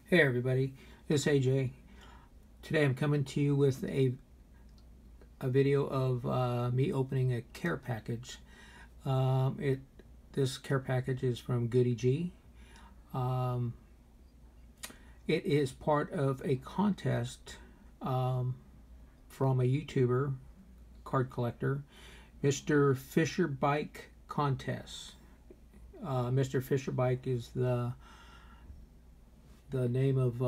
Hey everybody, it's AJ. Today I'm coming to you with a video of me opening a care package. This care package is from Goody G. It is part of a contest from a YouTuber, card collector, Mr. Fishbike contest. Mr. Fishbike is the name of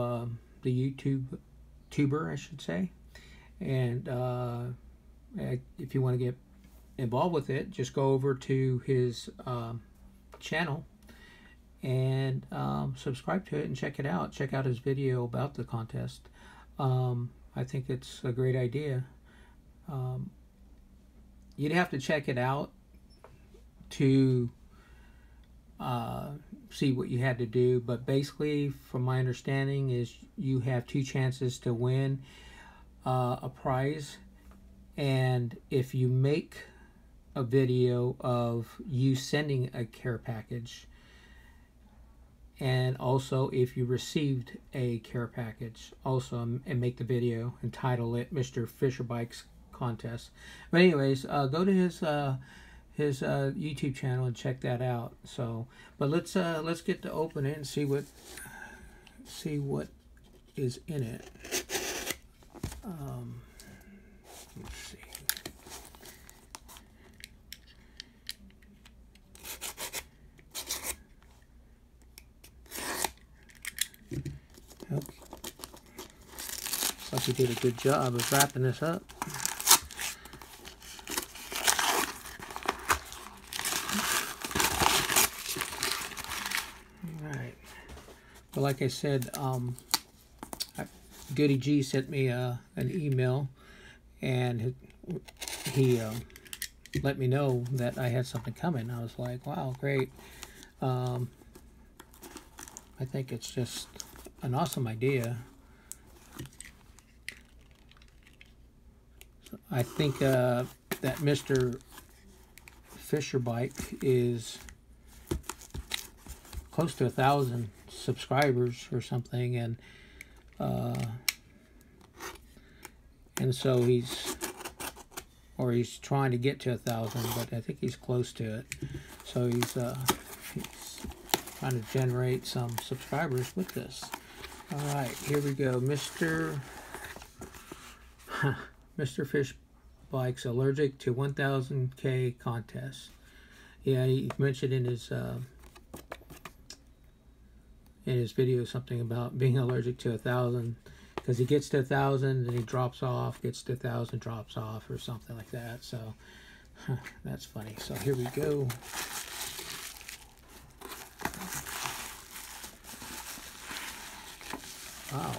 the YouTuber, I should say. And if you want to get involved with it, just go over to his channel and subscribe to it and check it out. Check out his video about the contest. I think it's a great idea. You'd have to check it out to see what you had to do, but basically, from my understanding, is you have 2 chances to win a prize, and if you make a video of you sending a care package, and also if you received a care package also, and make the video and title it Mr. Fishbike's contest. But anyways, go to his YouTube channel and check that out. So, but let's get to open it and see what is in it. Let's see. Okay. Looks like we did a good job of wrapping this up. But like I said, Goody G sent me an email, and he let me know that I had something coming. I was like, wow, great. I think it's just an awesome idea. I think that Mr. Fishbike is close to 1,000 subscribers or something, and so he's trying to get to 1,000, but I think he's close to it. So he's trying to generate some subscribers with this. All right, here we go. Mr. Fishbike's allergic to 1,000K contest. Yeah, he mentioned in his video something about being allergic to 1,000, because he gets to 1,000 and he drops off, gets to 1,000, drops off, or something like that. So that's funny. So here we go. Wow.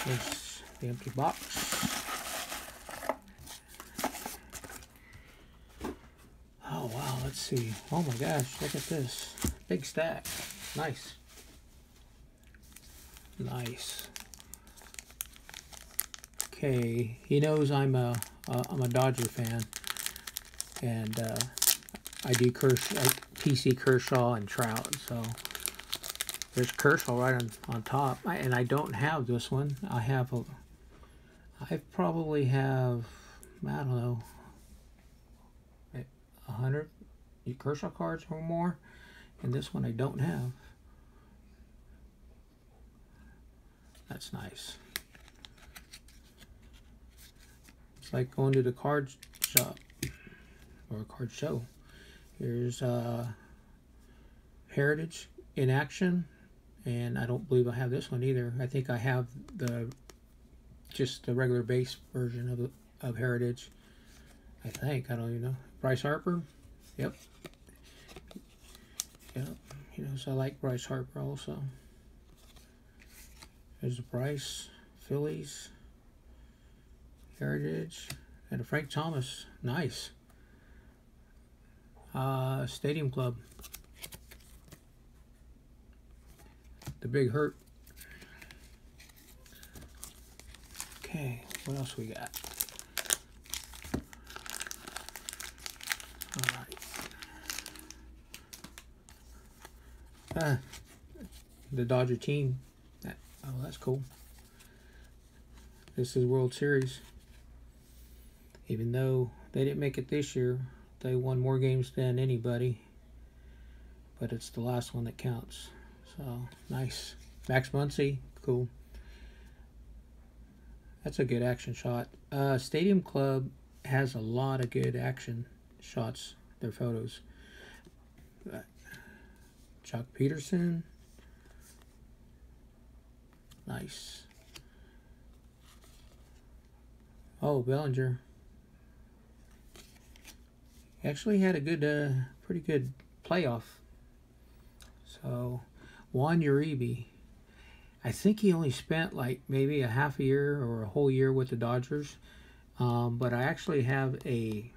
Here's the empty box. Oh wow, let's see. Oh my gosh, look at this. Big stack. Nice. Nice. Okay, he knows I'm a Dodger fan, and I do TC Kershaw and Trout, so there's Kershaw right on top. And I don't have this one. I probably have, I don't know, 100 Kershaw cards or more, and this one I don't have. That's nice. It's like going to the card shop or a card show. Here's Heritage in action, and I don't believe I have this one either. I think I have just the regular base version of Heritage. I think, I don't even know. Bryce Harper, yep. Yep, you know, so I like Bryce Harper also. There's the Bryce, Phillies, Heritage, and a Frank Thomas, nice. Stadium Club, the Big Hurt. Okay, what else we got? All right. the Dodger team. Oh, that's cool. This is World Series. Even though they didn't make it this year, they won more games than anybody. But it's the last one that counts. So, nice. Max Muncy, cool. That's a good action shot. Stadium Club has a lot of good action shots, their photos. Chuck Peterson. Nice. Oh, Bellinger. He actually had a good, pretty good playoff. So, Juan Uribe. I think he only spent like maybe a half a year or a whole year with the Dodgers. But I actually have a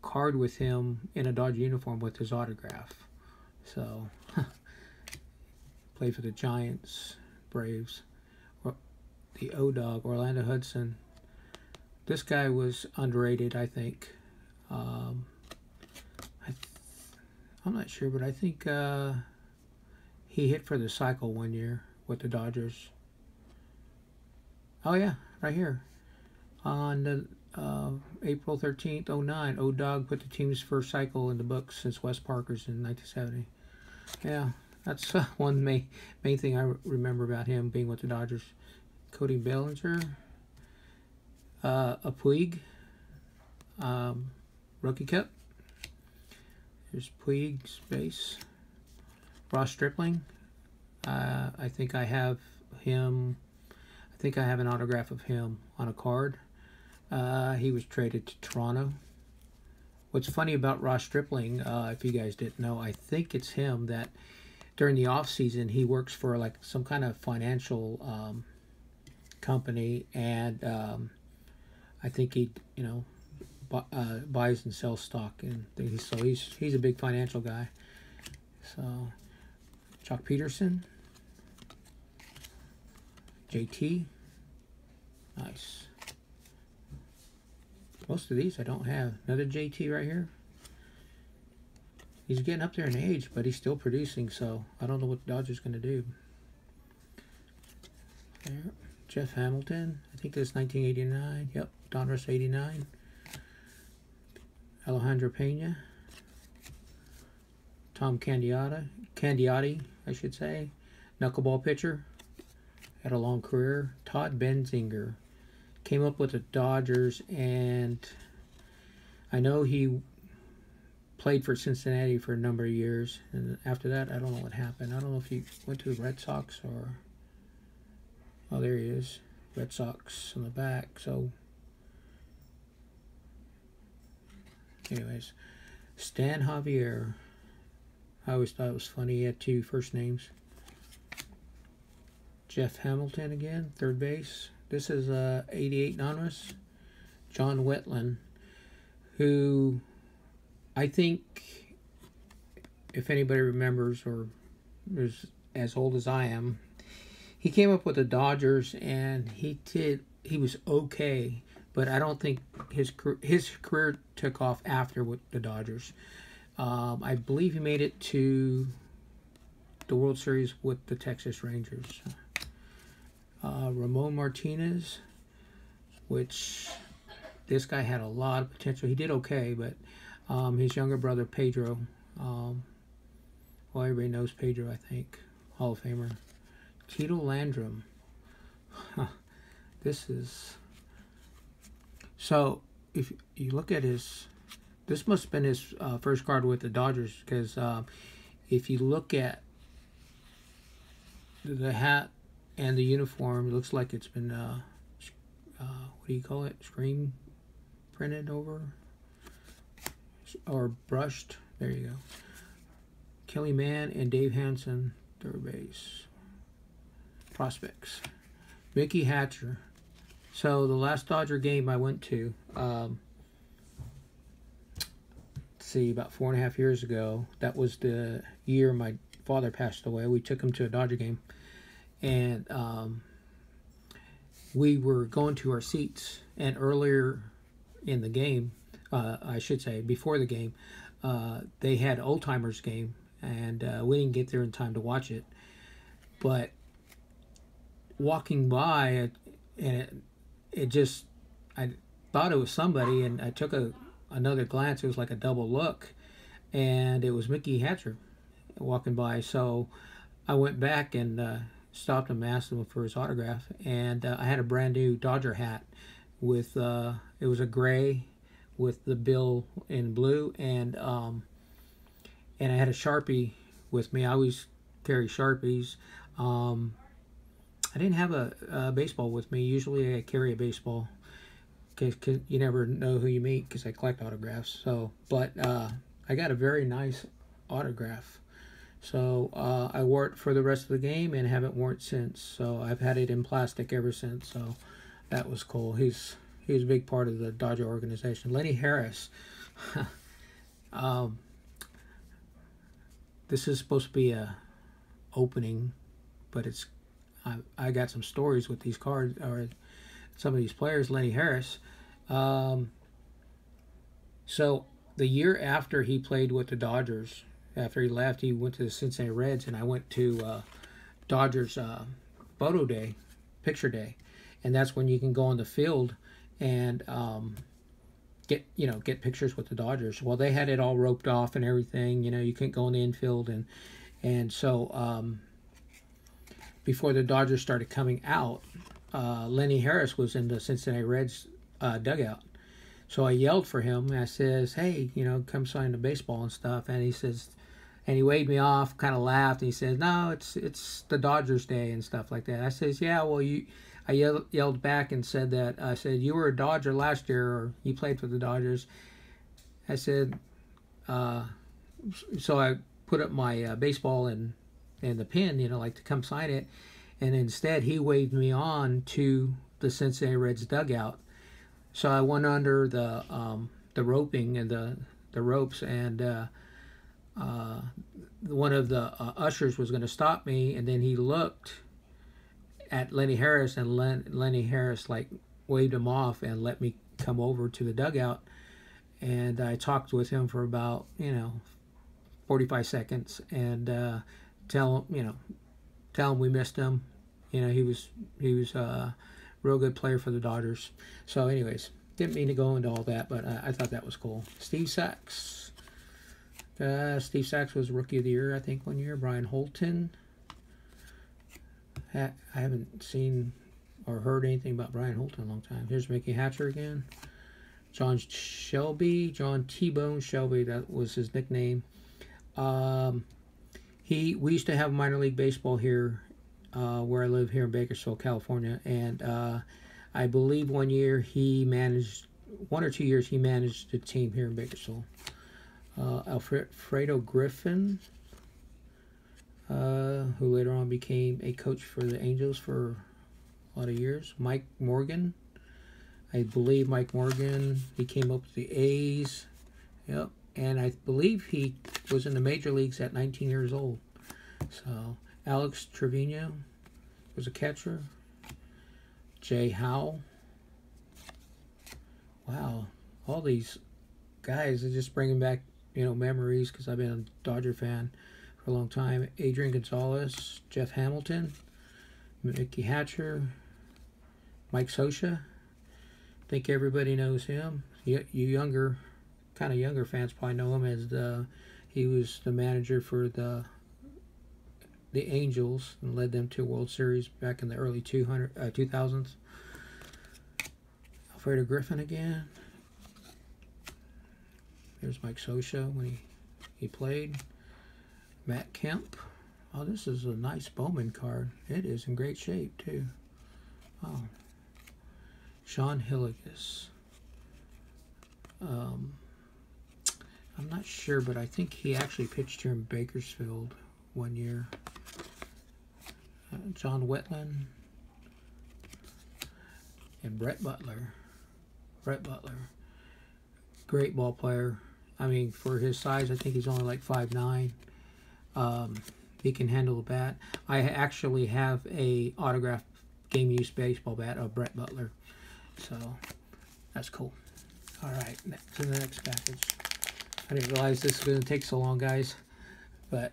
card with him in a Dodger uniform with his autograph. So, played for the Giants, Braves, the O-Dog, Orlando Hudson. This guy was underrated, I think. I'm not sure, but I think he hit for the cycle one year with the Dodgers. Oh yeah, right here. On the, April 13th, 09, O-Dog put the team's first cycle in the books since Wes Parker's in 1970. Yeah, that's one main thing I remember about him being with the Dodgers. Cody Bellinger. A Puig. Rookie Cup. Here's Puig's base. Ross Strickling. I think I have him. I think I have an autograph of him on a card. He was traded to Toronto. What's funny about Ross Stripling, if you guys didn't know, I think it's him that during the off season he works for like some kind of financial company, and I think he, buys and sells stock, and so he's a big financial guy. So, Chuck Peterson, JT, nice. Most of these I don't have. Another JT right here. He's getting up there in age, but he's still producing, so I don't know what the Dodgers going to do. There. Jeff Hamilton, I think that's 1989. Yep, Donruss 89. Alejandro Pena. Tom Candiotti, I should say. Knuckleball pitcher. Had a long career. Todd Benzinger. Came up with the Dodgers, and I know he played for Cincinnati for a number of years, and after that, I don't know what happened. I don't know if he went to the Red Sox or... Oh, there he is. Red Sox on the back. So, anyways, Stan Javier. I always thought it was funny. He had two first names. Jeff Hamilton again, third base. This is 88 Donruss. John Wetland, who I think, if anybody remembers or is as old as I am, he came up with the Dodgers, and he was okay, but I don't think his career took off after with the Dodgers. I believe he made it to the World Series with the Texas Rangers. Ramon Martinez, which this guy had a lot of potential. He did okay, but his younger brother Pedro, well, everybody knows Pedro, I think, Hall of Famer. Tito Landrum. This is... So, if you look at his... This must have been his first card with the Dodgers, because if you look at the hat and the uniform, it looks like it's been, what do you call it? Screen printed over? Or brushed. There you go. Kelly Mann and Dave Hansen, third base. Prospects. Mickey Hatcher. So the last Dodger game I went to, let's see, about 4.5 years ago, that was the year my father passed away. We took him to a Dodger game, and we were going to our seats, and earlier in the game, I should say before the game, they had Old Timers game, and we didn't get there in time to watch it. But walking by it, and it just, I thought it was somebody, and I took another glance. It was like a double look, and it was Mickey Hatcher walking by. So I went back and stopped him, asked him for his autograph, and I had a brand new Dodger hat with it was a gray with the bill in blue, and I had a Sharpie with me. I always carry Sharpies. I didn't have a baseball with me. Usually I carry a baseball because you never know who you meet, because I collect autographs. So, but I got a very nice autograph. So I wore it for the rest of the game and haven't worn it since. So I've had it in plastic ever since. So that was cool. He's a big part of the Dodger organization. Lenny Harris. This is supposed to be a opening, but I got some stories with these cards, or some of these players. Lenny Harris. So the year after he played with the Dodgers, after he left, he went to the Cincinnati Reds, and I went to Dodgers photo day, picture day, and that's when you can go on the field and get pictures with the Dodgers. Well, they had it all roped off and everything. You couldn't go in the infield, and so before the Dodgers started coming out, Lenny Harris was in the Cincinnati Reds dugout. So I yelled for him, and I says, "Hey, come sign the baseball and stuff." And he says, and he waved me off, kind of laughed, and he says, "No, it's the Dodgers Day and stuff like that." I says, "Yeah, well, I yelled back and said that. I said, you were a Dodger last year, or you played for the Dodgers." I said, so I put up my baseball and the pin, like to come sign it. And instead, he waved me on to the Cincinnati Reds dugout. So I went under the roping and the ropes, and one of the ushers was going to stop me, and then he looked at Lenny Harris, and Lenny Harris waved him off and let me come over to the dugout, and I talked with him for about 45 seconds, and tell him we missed him. He was a real good player for the Dodgers. So anyways, didn't mean to go into all that, but I thought that was cool. Steve Sachs. Steve Sachs was Rookie of the Year, I think, one year. Brian Holton. I haven't seen or heard anything about Brian Holton in a long time. Here's Mickey Hatcher again. John T-Bone Shelby, that was his nickname. We used to have minor league baseball here where I live here in Bakersfield, California, and I believe 1 year he managed, 1 or 2 years he managed a team here in Bakersfield. Alfredo Griffin, who later on became a coach for the Angels for a lot of years. Mike Morgan, I believe Mike Morgan, he came up with the A's. Yep, and I believe he was in the major leagues at 19 years old. So Alex Trevino was a catcher. Jay Howell. Wow, all these guys are just bringing back memories, because I've been a Dodger fan for a long time. Adrian Gonzalez, Jeff Hamilton, Mickey Hatcher, Mike Scioscia. I think everybody knows him. You younger fans probably know him as he was the manager for the Angels and led them to a World Series back in the early 2000s. Alfredo Griffin again. There's Mike Scioscia when he played. Matt Kemp. Oh, this is a nice Bowman card. It is in great shape too. Oh. Sean Hilligus. I'm not sure, but I think he actually pitched here in Bakersfield 1 year. John Wetland and Brett Butler. Great ball player. I mean, for his size, I think he's only like 5'9". He can handle the bat. I actually have a autographed game-used baseball bat of Brett Butler. So, that's cool. All right, to the next package. I didn't realize this was going to take so long, guys, but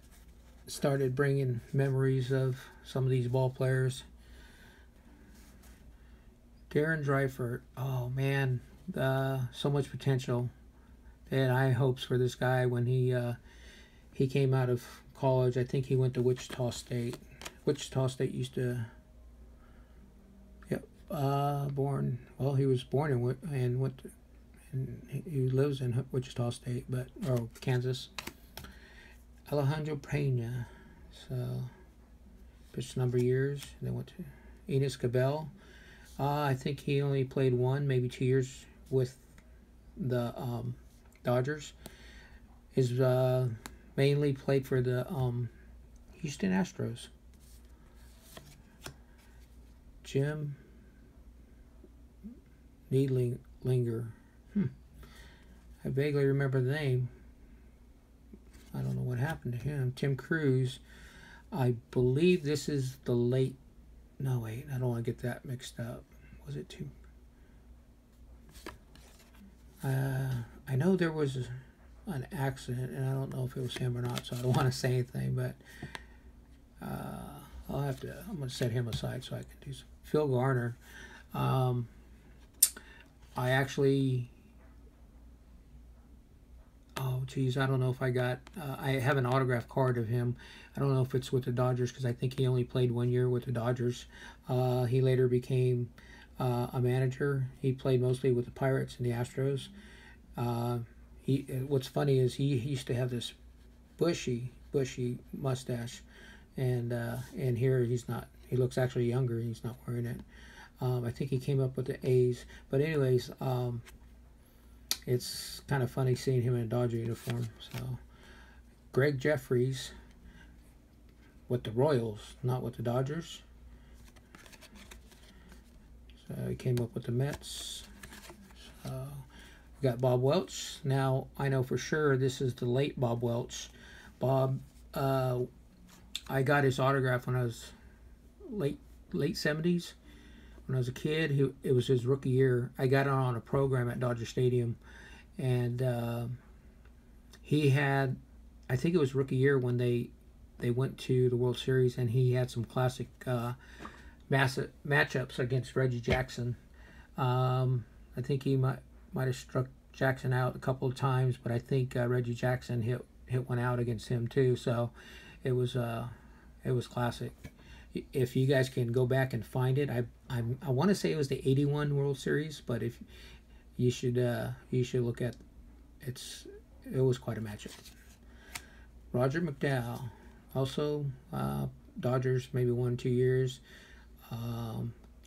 started bringing memories of some of these ball players. Darren Dryford, oh man, so much potential. And I had hopes for this guy when he came out of college. I think he went to Wichita State. Wichita State used to, yep, he was born and went to, and he lives in Wichita State, or Kansas. Alejandro Pena, so pitched a number of years, and then went to Enos Cabell. I think he only played 1, maybe 2 years with the Dodgers. Is mainly played for the Houston Astros. Jim Needlinger. I vaguely remember the name. I don't know what happened to him. Tim Cruz. I believe this is the late. No, wait. I don't want to get that mixed up. Was it two? I know there was an accident, and I don't know if it was him or not, so I don't want to say anything, but I'm going to set him aside so I can do some. Phil Garner. I actually, oh geez, I don't know if I got, I have an autograph card of him. I don't know if it's with the Dodgers because I think he only played 1 year with the Dodgers. He later became a manager. He played mostly with the Pirates and the Astros. What's funny is he used to have this bushy mustache, and here he's not. He looks actually younger. He's not wearing it. I think he came up with the A's. But anyways, it's kind of funny seeing him in a Dodger uniform. So Greg Jeffries with the Royals, not with the Dodgers. So he came up with the Mets. So we got Bob Welch. Now I know for sure this is the late Bob Welch. Bob, I got his autograph when I was late 70s. When I was a kid, it was his rookie year. I got it on a program at Dodger Stadium, and he had, I think it was rookie year when they went to the World Series, and he had some classic matchups against Reggie Jackson. I think he might have struck Jackson out a couple of times, but I think Reggie Jackson hit one out against him too. So it was classic. If you guys can go back and find it, I want to say it was the '81 World Series, but if you should look at it was quite a matchup. Roger McDowell, also Dodgers, maybe 1 or 2 years. I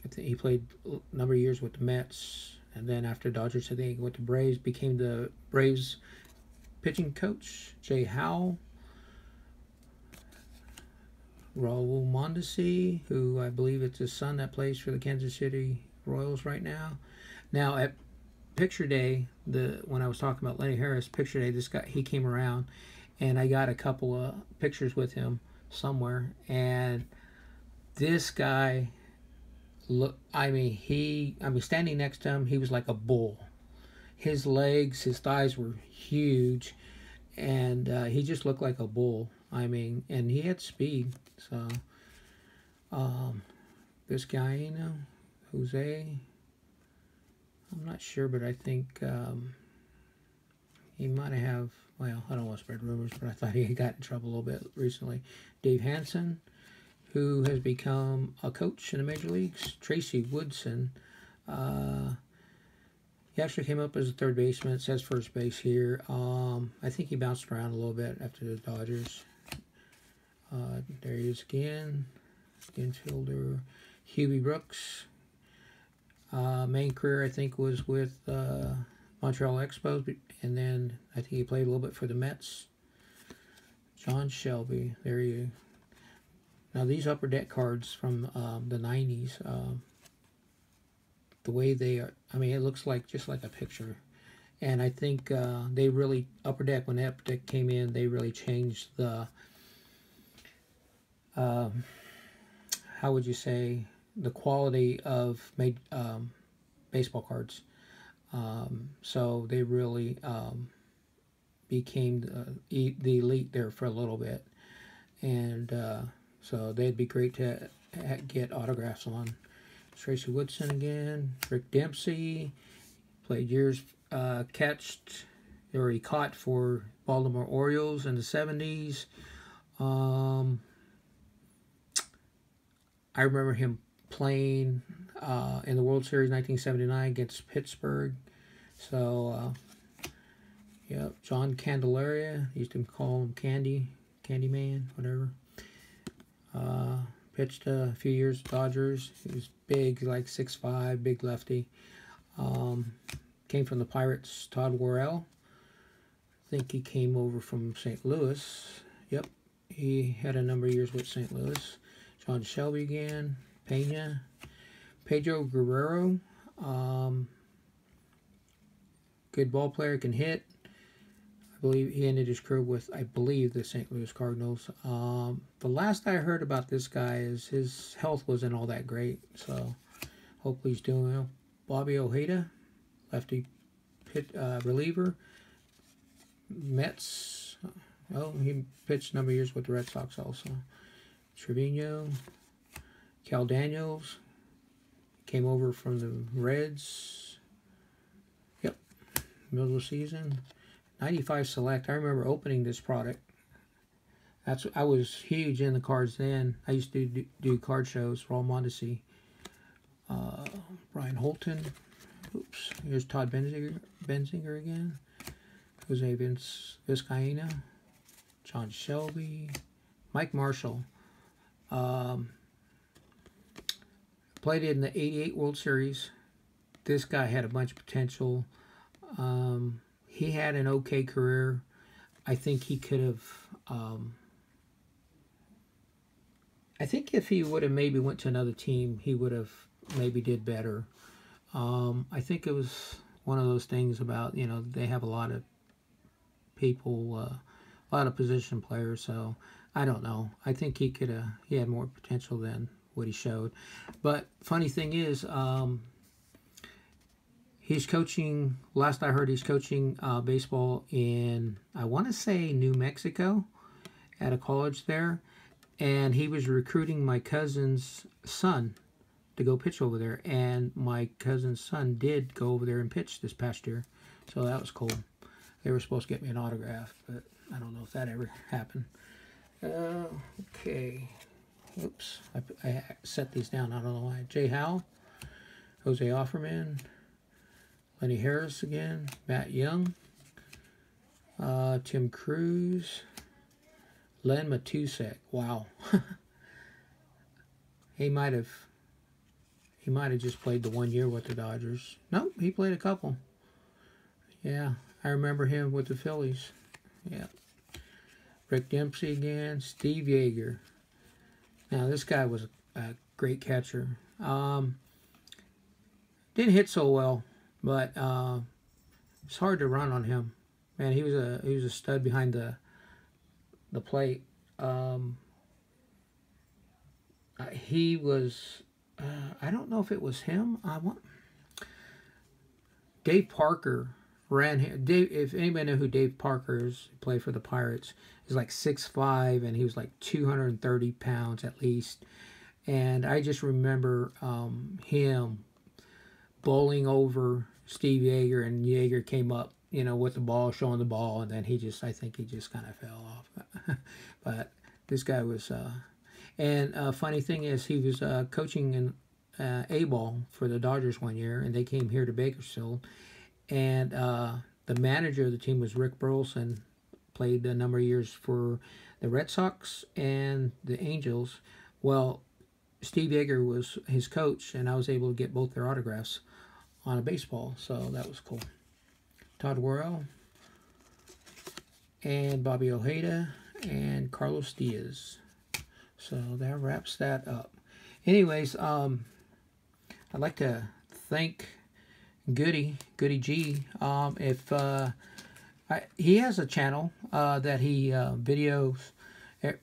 think he played a number of years with the Mets, and then after Dodgers, I think he went to Braves, became the Braves pitching coach. Jay Howell. Raul Mondesi, who I believe it's his son that plays for the Kansas City Royals right now. Now at Picture Day, when I was talking about Lenny Harris, Picture Day, this guy, he came around, and I got a couple of pictures with him somewhere, and this guy, standing next to him, he was like a bull. His legs, his thighs were huge, and he just looked like a bull. And he had speed. So, this guy, Jose, I'm not sure, but I think he might have, well, I don't want to spread rumors, but I thought he got in trouble a little bit recently. Dave Hansen, who has become a coach in the major leagues. Tracy Woodson, he actually came up as a third baseman. It says first base here. I think he bounced around a little bit after the Dodgers. There he is again. Infielder Hubie Brooks. Main career, I think, was with Montreal Expos, and then I think he played a little bit for the Mets. John Shelby. There you. Now these upper deck cards from the 90s, the way they are, it looks like just like a picture. And I think they really, Upper Deck, when Upper Deck came in, they really changed the, how would you say, the quality of baseball cards. So they really became the elite there for a little bit. And so they'd be great to get autographs on. Tracy Woodson again. Rick Dempsey. Played years, he caught for Baltimore Orioles in the 70s. I remember him playing in the World Series 1979 against Pittsburgh. So, yeah, John Candelaria, used to call him Candyman, whatever. Pitched a few years with Dodgers. He was big, like 6'5", big lefty. Came from the Pirates, Todd Worrell. I think he came over from St. Louis. Yep, he had a number of years with St. Louis. John Shelby again. Pena. Pedro Guerrero. Good ball player, can hit. I believe he ended his career with, the St. Louis Cardinals. The last I heard about this guy is his health wasn't all that great, so hopefully he's doing well. Bobby Ojeda, lefty reliever. Mets. Oh, he pitched a number of years with the Red Sox also. Trevino. Cal Daniels. Came over from the Reds. Yep. Middle of the season. 95 Select. I remember opening this product. I was huge in the cards then. I used to do card shows for all Mondesi. Brian Holton. Oops. Here's Todd Benzinger again. Jose Vizcaíno. John Shelby. Mike Marshall. Played in the 88 World Series. This guy had a bunch of potential. He had an okay career. I think he could have... I think if he would have maybe went to another team, he would have maybe did better. I think it was one of those things about, they have a lot of people, a lot of position players, so I don't know. I think he had more potential than what he showed. But funny thing is, he's coaching, last I heard, he's coaching baseball in, I want to say, New Mexico, at a college there. And he was recruiting my cousin's son to go pitch over there. And my cousin's son did go over there and pitch this past year. So that was cool. They were supposed to get me an autograph, but I don't know if that ever happened. Okay. Oops. I set these down. I don't know why. Jay Howell. Jose Offerman. Lenny Harris again. Matt Young. Tim Cruz. Len Matusek. Wow. He might have just played the 1 year with the Dodgers. Nope, he played a couple. Yeah, I remember him with the Phillies. Yeah. Rick Dempsey again. Steve Yeager. Now, this guy was a great catcher. Didn't hit so well, but it's hard to run on him. Man, he was a stud behind the plate. He was, I don't know if it was him. Dave Parker ran him. If anybody know who Dave Parker is, played for the Pirates, he's like 6'5", and he was like 230 pounds at least. And I just remember him bowling over Steve Yeager, and Yeager came up, with the ball, showing the ball, and then I think he just kind of fell off. But this guy was, and funny thing is, he was coaching in A-ball for the Dodgers 1 year, and they came here to Bakersfield, and the manager of the team was Rick Burleson, played a number of years for the Red Sox and the Angels. Well, Steve Yeager was his coach, and I was able to get both their autographs on a baseball, so that was cool. Todd Worrell, and Bobby Ojeda, and Carlos Diaz. So that wraps that up. Anyways, I'd like to thank Goody G. He has a channel that he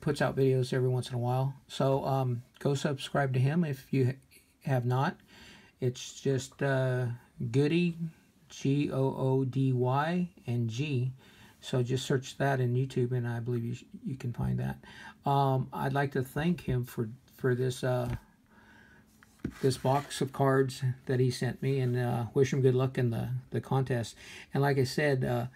puts out videos every once in a while. So go subscribe to him if you have not. It's just Goody Goody and G. So just search that in YouTube, and I believe you can find that. I'd like to thank him for this this box of cards that he sent me, and wish him good luck in the contest. And like I said,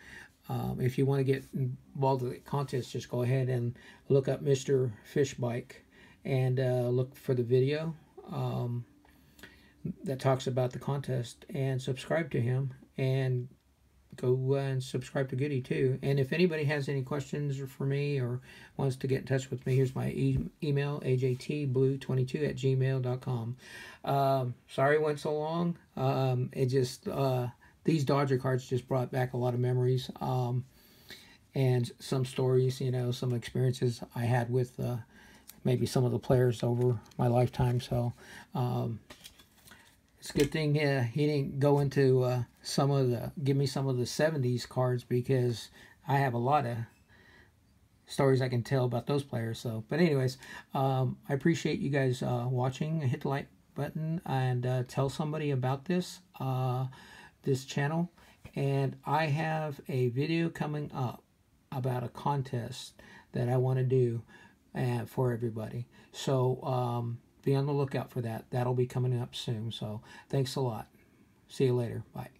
if you want to get involved with the contest, just go ahead and look up Mr. Fishbike and look for the video that talks about the contest, and subscribe to him, and go and subscribe to Goody too. And if anybody has any questions for me or wants to get in touch with me, here's my email, ajtblue22@gmail.com. Sorry it went so long. It just these Dodger cards just brought back a lot of memories, and some stories, you know, some experiences I had with maybe some of the players over my lifetime. So it's a good thing he didn't go into give me some of the 70s cards, because I have a lot of stories I can tell about those players. So, but anyways, I appreciate you guys watching. Hit the like button and tell somebody about this this channel. And I have a video coming up about a contest that I want to do for everybody. So be on the lookout for that. That'll be coming up soon. So thanks a lot. See you later. Bye.